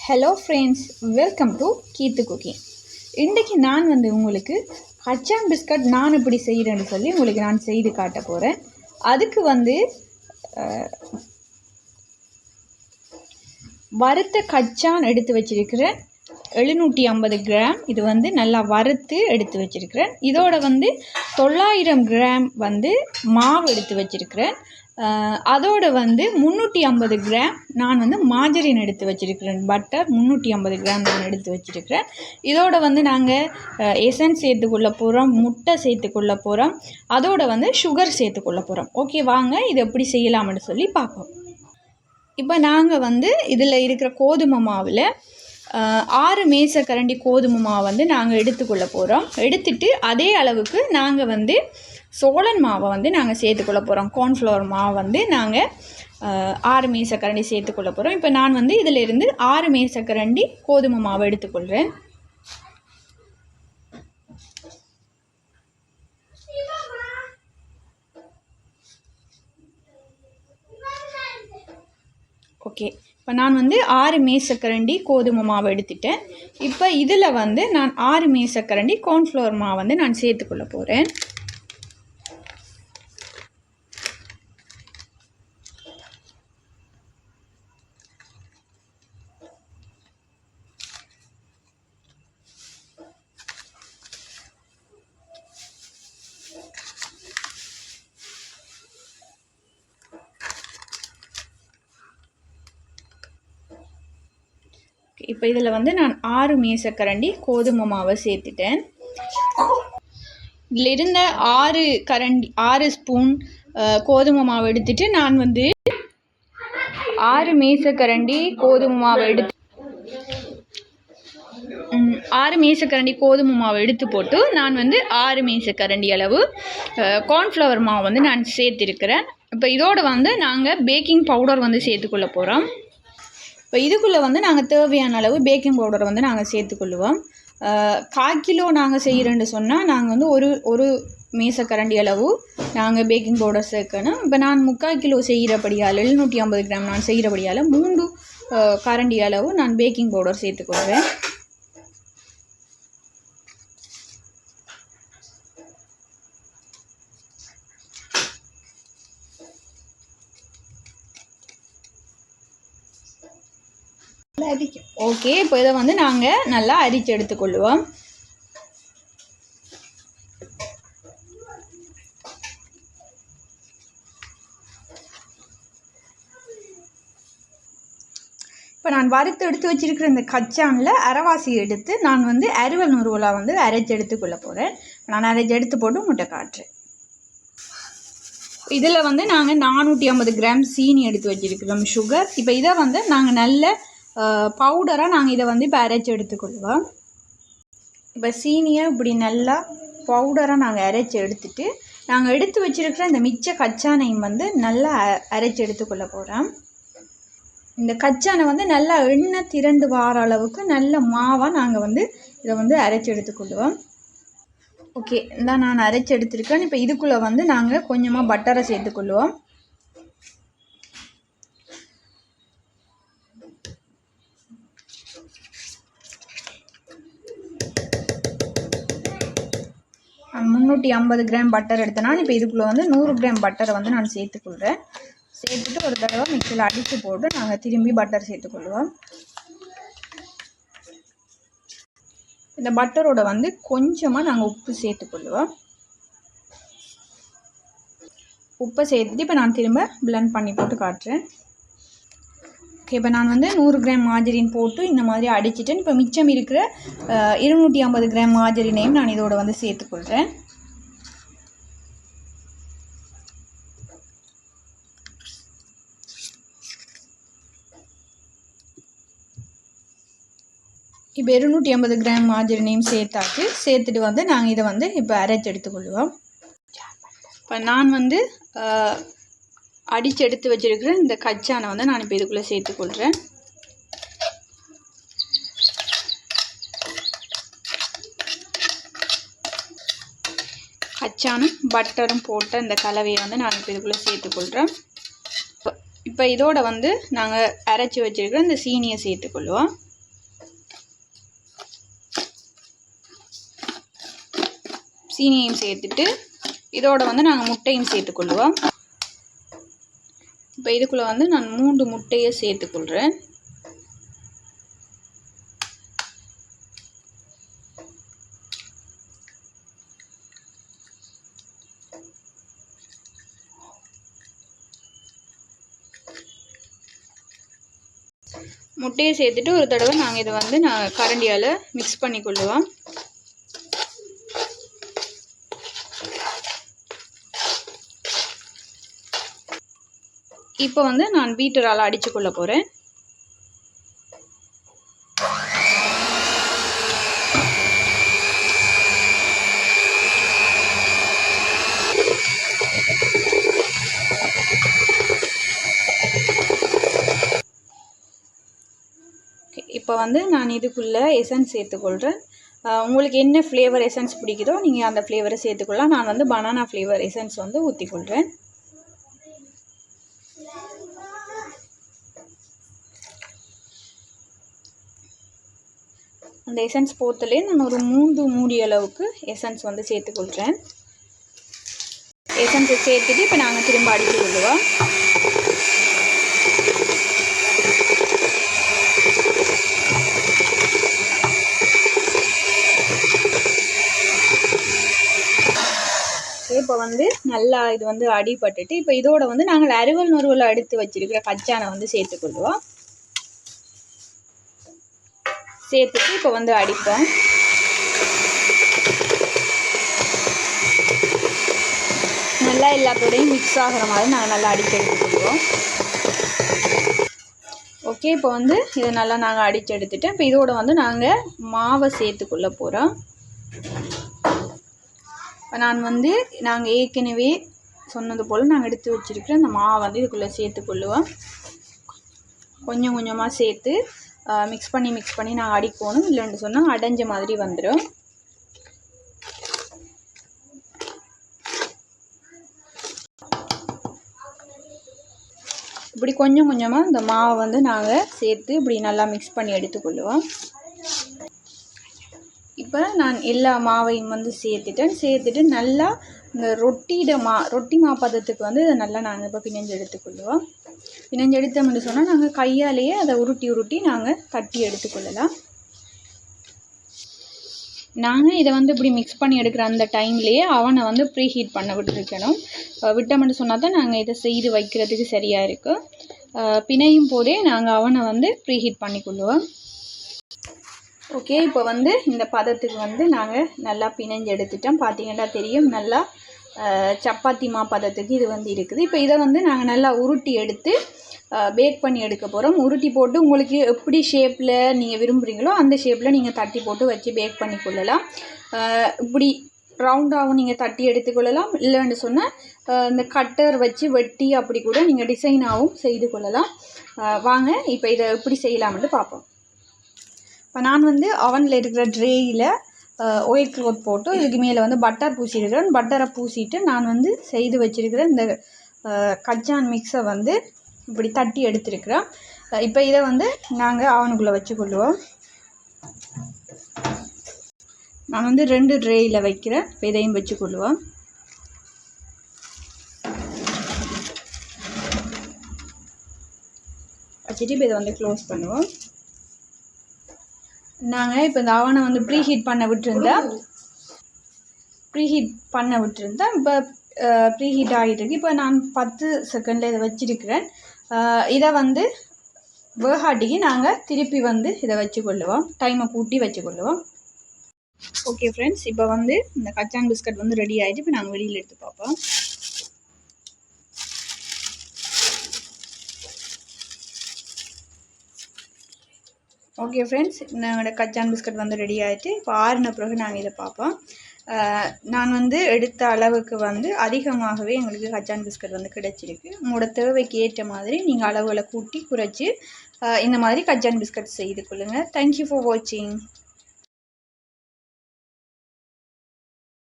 Hello friends, welcome to Keethu cooking. இன்றைக்கி நான் உங்களுக்கு கச்சான் பிஸ்கட் நான் எப்படி செய்கிறேன்னு சொல்லி உங்களுக்கு நான் செய்து காட்ட போகிறேன். அதுக்கு வறுத்த கச்சான் எடுத்து வச்சிருக்கிறேன் 750 கிராம். இது நல்லா வறுத்து எடுத்து வச்சிருக்கிறேன். இதோட 900 கிராம் மாவு எடுத்து வச்சிருக்கிறேன். அதோட 350 கிராம் நான் மாஜரின் எடுத்து வச்சிருக்கிறேன். பட்டர் 350 கிராம் நான் எடுத்து வச்சிருக்கிறேன். இதோட நாங்கள் எசன்ஸ் சேர்த்துக்கொள்ள போகிறோம், முட்டை சேர்த்துக்கொள்ள போகிறோம், அதோட சுகர் சேர்த்துக்கொள்ள போகிறோம். ஓகே, வாங்க இது எப்படி செய்யலாம்னு சொல்லி பார்ப்போம். இப்போ நாங்கள் இதில் இருக்கிற கோதுமை மாவில் 6 மேசக்கரண்டி கோதுமை மாவு நாங்கள் எடுத்துக்கொள்ள போகிறோம். எடுத்துட்டு அதே அளவுக்கு நாங்கள் சோளன் மாவை நாங்கள் சேர்த்துக்கொள்ள போகிறோம். கார்ன்ஃப்ளவர் மாவு நாங்கள் 6 மேசக்கரண்டி சேர்த்துக்கொள்ள போகிறோம். இப்போ நான் இதிலிருந்து 6 மேசக்கரண்டி கோதுமை மாவு எடுத்துக்கொள்கிறேன். ஓகே, இப்போ நான் 6 மேசக்கரண்டி கோதுமை மாவு எடுத்துட்டேன். இப்போ இதில் நான் 6 மேசக்கரண்டி கார்ன்ஃப்ளவர் மாவு நான் சேர்த்துக்கொள்ள போகிறேன். இப்போ இதில் நான் 6 மேசக்கரண்டி கோதுமை மாவை சேர்த்துட்டேன். இதில் இருந்த 6 ஸ்பூன் கோதுமை மாவு எடுத்துட்டு நான் 6 மேசக்கரண்டி கோதுமை மாவை எடுத்து போட்டு நான் 6 மேசக்கரண்டி அளவு கார்ன்ஃப்ளவர் மாவு நான் சேர்த்திருக்கிறேன். இப்போ இதோடு நாங்கள் பேக்கிங் பவுடர் சேர்த்துக்கொள்ள போகிறோம். இப்போ இதுக்குள்ளே நாங்கள் தேவையான அளவு பேக்கிங் பவுடரை நாங்கள் சேர்த்துக்கொள்ளுவோம். 1/4 கிலோ நாங்கள் செய்கிறேன்னு சொன்னால் நாங்கள் ஒரு மேசக்கரண்டி அளவு நாங்கள் பேக்கிங் பவுடர் சேர்க்கணும். இப்போ நான் 3/4 கிலோ செய்கிறபடியால் 750 கிராம் நான் செய்கிறபடியால் 3 கரண்டி அளவு நான் பேக்கிங் பவுடர் சேர்த்துக்கொள்வேன். ஓகே, இப்போ இதை நாங்கள் நல்லா அரிச்சு எடுத்துக்கொள்ளுவோம். இப்போ நான் வறுத்து எடுத்து வச்சிருக்கிற இந்த கச்சானில் அரைவாசி எடுத்து நான் அறுவல் நுறுவலாக அரைச்சி எடுத்துக்கொள்ள போகிறேன். நான் அரைச்சி எடுத்து போட்டு உங்கள்கிட்ட காட்டுறேன். இதில் நாங்கள் 450 கிராம் சீனி எடுத்து வச்சிருக்கிறோம், சுகர். இப்போ இதை நாங்கள் நல்ல பவுடராக நாங்கள் இதை இப்போ அரைச்சி எடுத்துக்கொள்வோம். இப்போ சீனியை இப்படி நல்லா பவுடராக நாங்கள் அரைச்சி எடுத்துட்டு நாங்கள் எடுத்து வச்சிருக்கிற இந்த மிச்ச கச்சானையும் நல்லா அரைச்சி எடுத்துக்கொள்ள போகிறோம். இந்த கச்சானை நல்லா எண்ணெய் திரண்டு வார அளவுக்கு நல்ல மாவாக நாங்கள் இதை அரைச்சி எடுத்துக்கொள்வோம். ஓகே, இந்த நான் அரைச்சி எடுத்துருக்கேன். இப்போ இதுக்குள்ளே நாங்கள் கொஞ்சமாக பட்டரை சேர்த்துக்கொள்வோம். நான் 350 கிராம் பட்டர் எடுத்தேன்னா இப்போ இதுக்குள்ளே 100 கிராம் பட்டரை நான் சேர்த்துக்கொள்கிறேன். சேர்த்துட்டு ஒரு தடவை மிக்சியில் அடித்து போட்டு நாங்கள் திரும்பி பட்டர் சேர்த்துக்கொள்வோம். இந்த பட்டரோட கொஞ்சமாக நாங்கள் உப்பு சேர்த்துக்கொள்வோம். உப்பை சேர்த்துட்டு இப்போ நான் திரும்ப பிளெண்ட் பண்ணி போட்டு காட்டுறேன். ஓகே, இப்போ நான் 100 கிராம் மாஜரின் போட்டு இந்த மாதிரி அடிச்சிட்டேன். இப்போ மிச்சம் இருக்கிற 250 கிராம் மாஜரினையும் நான் இதோட சேர்த்துக்கொள்கிறேன். இப்போ 250 கிராம் மாஜரினையும் சேர்த்துட்டு நாங்கள் இதை இப்போ அரைச்சி எடுத்துக்கொள்வோம். இப்போ நான் அடித்து எடுத்து வச்சிருக்கிற இந்த கச்சானை நான் இப்போ இதுக்குள்ளே சேர்த்துக்கொள்கிறேன். கச்சானும் பட்டரும் போட்ட இந்த கலவையை நான் இப்போ இதுக்குள்ளே சேர்த்துக்கொள்கிறேன். இப்போ இதோட நாங்கள் அரைச்சி வச்சிருக்கிற இந்த சீனியை சேர்த்துக்கொள்வோம். சீனியையும் சேர்த்துட்டு இதோட வந்து நாங்கள் முட்டையும் சேர்த்துக்கொள்ளுவோம். இப்போ இதுக்குள்ளே வந்து நான் 3 முட்டையை சேர்த்துக்கொள்கிறேன். முட்டையை சேர்த்துட்டு ஒரு தடவை நாங்கள் இதை வந்து கரண்டியால் மிக்ஸ் பண்ணி கொள்ளுவோம். இப்போ வந்து நான் பீட்டரால் அடித்து கொள்ள போகிறேன். இப்போ வந்து நான் இதுக்குள்ளே எசன்ஸ் சேர்த்துக்கொள்கிறேன். உங்களுக்கு என்ன ஃப்ளேவர் எசன்ஸ் பிடிக்குதோ நீங்கள் அந்த ஃப்ளேவரை சேர்த்துக்கொள்ளலாம். நான் வந்து பனானா ஃப்ளேவர் எசன்ஸ் வந்து ஊற்றிக்கொள்கிறேன். அந்த எசன்ஸ் போத்தலே நான் ஒரு 3 மூடி அளவுக்கு எசன்ஸ் வந்து சேர்த்துக்கொள்கிறேன். எசன்ஸை சேர்த்துட்டு இப்போ நாங்கள் திரும்ப அடித்து கொள்ளுவோம். இப்போ வந்து நல்லா இது வந்து அடிபட்டுட்டு இப்போ இதோட வந்து நாங்கள் அறுவல் நொறுவல் எடுத்து வச்சிருக்கிற கச்சானை வந்து சேர்த்துக்கொள்வோம். சேர்த்துட்டு இப்போ வந்து அடிப்போம். நல்லா எல்லாத்தோடையும் மிக்ஸ் ஆகிற மாதிரி நாங்கள் நல்லா அடித்து எடுத்துக்கொள்வோம். ஓகே, இப்போ வந்து இதை நல்லா நாங்கள் அடித்து எடுத்துட்டு இப்போ இதோட வந்து நாங்கள் மாவை சேர்த்துக்கொள்ள போகிறோம். நான் வந்து நாங்கள் ஏற்கனவே சொன்னது போல் நாங்கள் எடுத்து வச்சுருக்கிற அந்த மாவை வந்து இதுக்குள்ளே சேர்த்துக்கொள்ளுவோம். கொஞ்சம் கொஞ்சமாக சேர்த்து மிக்ஸ் பண்ணி நாங்கள் அடிக்கணும். இல்லைன்னு சொன்னால் அடைஞ்ச மாதிரி வந்துடும். இப்படி கொஞ்சம் கொஞ்சமாக இந்த மாவை வந்து நாங்கள் சேர்த்து இப்படி நல்லா மிக்ஸ் பண்ணி எடுத்துக்கொள்ளுவோம். இப்போ நான் எல்லா மாவையும் வந்து சேர்த்துட்டு நல்லா இந்த ரொட்டி மா பதத்துக்கு வந்து இதை நல்லா நாங்கள் இப்போ பிணைஞ்சு எடுத்துக்கொள்ளுவோம். பிணைஞ்சு எடுத்தோம்னு சொன்னால் நாங்கள் கையாலேயே அதை உருட்டி நாங்கள் தட்டி எடுத்துக்கொள்ளலாம். நாங்கள் இதை வந்து இப்படி மிக்ஸ் பண்ணி எடுக்கிற அந்த டைம்லேயே அவனை வந்து ப்ரீ ஹீட் பண்ண விட்டுருக்கணும். விட்டோம்னு சொன்னால் தான் நாங்கள் இதை செய்து வைக்கிறதுக்கு சரியாக இருக்கும். பிணையும் போதே நாங்கள் அவனை வந்து ப்ரீ ஹீட் பண்ணிக்கொள்ளுவோம். ஓகே, இப்போ வந்து இந்த பதத்துக்கு வந்து நாங்கள் நல்லா பிணைஞ்சு எடுத்துட்டோம். பார்த்தீங்கன்னா தெரியும், நல்லா சப்பாத்தி மா பதத்துக்கு இது வந்து இருக்குது. இப்போ இதை வந்து நாங்கள் நல்லா உருட்டி எடுத்து பேக் பண்ணி எடுக்க போகிறோம். உருட்டி போட்டு உங்களுக்கு எப்படி ஷேப்பில் நீங்கள் விரும்புகிறீங்களோ அந்த ஷேப்பில் நீங்கள் தட்டி போட்டு வச்சு பேக் பண்ணி கொள்ளலாம். இப்படி ரவுண்டாகவும் நீங்கள் தட்டி எடுத்துக்கொள்ளலாம். இல்லைன்னு சொன்னால் இந்த கட்டர் வச்சு வெட்டி அப்படி கூட நீங்கள் டிசைனாகவும் செய்து கொள்ளலாம். வாங்க இப்போ இதை எப்படி செய்யலாம்னு பார்ப்போம். இப்போ நான் வந்து அவனில் இருக்கிற ட்ரேயில் ஆயில் க்ளோத் போட்டு இதுக்கு மேலே வந்து பட்டர் பூசியிருக்கிறேன். பட்டரை பூசிட்டு நான் வந்து செய்து வச்சுருக்கிற இந்த கச்சான் மிக்ஸை வந்து இப்படி தட்டி எடுத்துருக்கிறேன். இப்போ இதை வந்து நாங்கள் அவனுக்குள்ளே வச்சுக்கொள்ளுவோம். நான் வந்து 2 ட்ரேயில் வைக்கிறேன். இப்போ இதையும் வச்சுக்கொள்ளுவோம். வச்சுட்டு இப்போ இதை வந்து க்ளோஸ் பண்ணுவோம். நாங்கள் இப்போ இந்த அவனை வந்து ப்ரீஹீட் பண்ண விட்டுருந்தேன். இப்போ ப்ரீஹீட் ஆகிட்டுருக்கு. இப்போ நான் 10 செகண்டில் இதை வச்சுருக்கிறேன். இதை வந்து வேகாட்டிக்கு நாங்கள் திருப்பி வந்து இதை வச்சுக்கொள்ளுவோம். டைமை கூட்டி வச்சுக்கொள்ளுவோம். ஓகே ஃப்ரெண்ட்ஸ், இப்போ வந்து இந்த கச்சான் பிஸ்கட் வந்து ரெடி ஆகிட்டு இப்போ நாங்கள் வெளியில் எடுத்து பார்ப்போம். ஓகே ஃப்ரெண்ட்ஸ், நாங்களோட கச்சான் பிஸ்கட் வந்து ரெடி ஆகிட்டு இப்போ ஆறின பிறகு நாங்கள் இதை பார்ப்போம். நான் வந்து எடுத்த அளவுக்கு வந்து அதிகமாகவே எங்களுக்கு கச்சான் பிஸ்கட் வந்து கிடைச்சிருக்கு. உங்களோட தேவைக்கு ஏற்ற மாதிரி நீங்கள் அளவுகளை கூட்டி குறைச்சி இந்த மாதிரி கச்சான் பிஸ்கட் செய்து கொள்ளுங்கள். தேங்க்யூ ஃபார் வாட்சிங்.